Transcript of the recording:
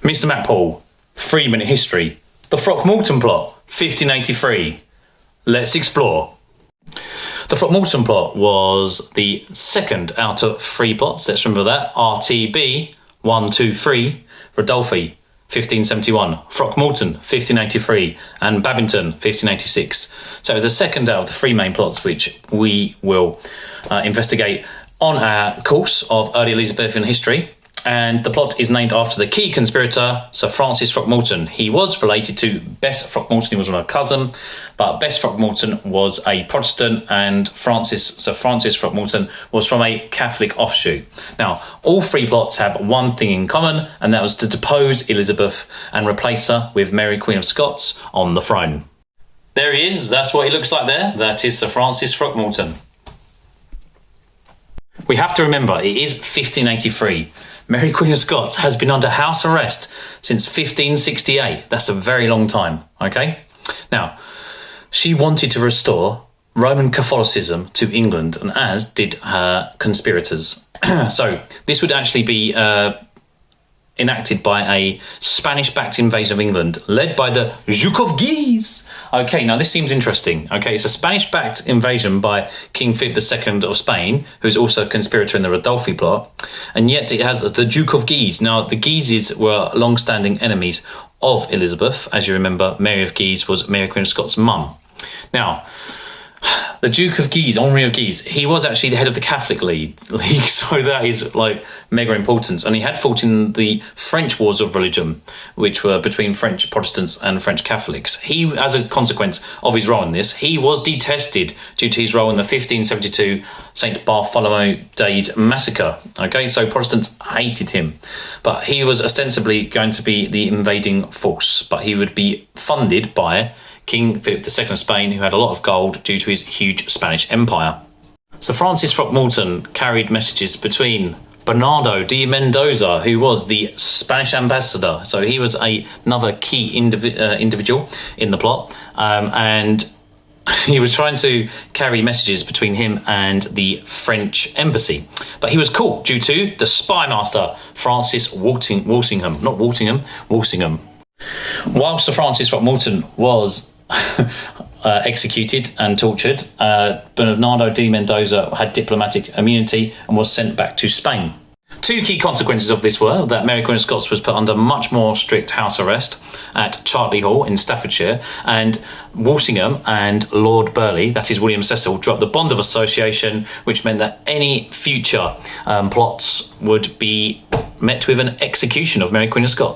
Mr. Mack-Poole, 3-minute history. The Throckmorton Plot, 1583. Let's explore. The Throckmorton Plot was the second out of 3 plots. Let's remember that. RTB, 1, 2, 3. Rodolphi, 1571. Throckmorton, 1583. And Babington, 1586. So it was the second out of the 3 main plots which we will investigate on our course of early Elizabethan history. And the plot is named after the key conspirator, Sir Francis Throckmorton. He was related to Bess Throckmorton, he was a cousin, but Bess Throckmorton was a Protestant and Sir Francis Throckmorton was from a Catholic offshoot. Now, all 3 plots have one thing in common, and that was to depose Elizabeth and replace her with Mary Queen of Scots on the throne. There he is, that's what he looks like there. That is Sir Francis Throckmorton. We have to remember, it is 1583. Mary Queen of Scots has been under house arrest since 1568. That's a very long time, okay? Now, she wanted to restore Roman Catholicism to England, and as did her conspirators. So this would actually be enacted by a Spanish-backed invasion of England led by the Duke of Guise. Okay, now this seems interesting. Okay, it's a Spanish-backed invasion by King Philip II of Spain, who's also a conspirator in the Rodolphi plot, and yet it has the Duke of Guise. Now, the Guises were long-standing enemies of Elizabeth. As you remember, Mary of Guise was Mary Queen of Scots' mum. Now, the Duke of Guise, Henri of Guise, he was actually the head of the Catholic League, so that is like mega important. And he had fought in the French wars of religion, which were between French Protestants and French Catholics. He, as a consequence of his role in this, he was detested due to his role in the 1572 St. Bartholomew Day's massacre. Okay, so Protestants hated him, but he was ostensibly going to be the invading force, but he would be funded by King Philip II of Spain, who had a lot of gold due to his huge Spanish empire. Sir Francis Throckmorton carried messages between Bernardo de Mendoza, who was the Spanish ambassador. So he was another key individual in the plot, and he was trying to carry messages between him and the French embassy. But he was caught due to the spy master, Francis Walsingham. While Sir Francis Throckmorton was executed and tortured, Bernardo de Mendoza had diplomatic immunity and was sent back to Spain. 2 key consequences of this were that Mary Queen of Scots was put under much more strict house arrest at Chartley Hall in Staffordshire, and Walsingham and Lord Burleigh, that is William Cecil, dropped the bond of association, which meant that any future plots would be met with an execution of Mary Queen of Scots.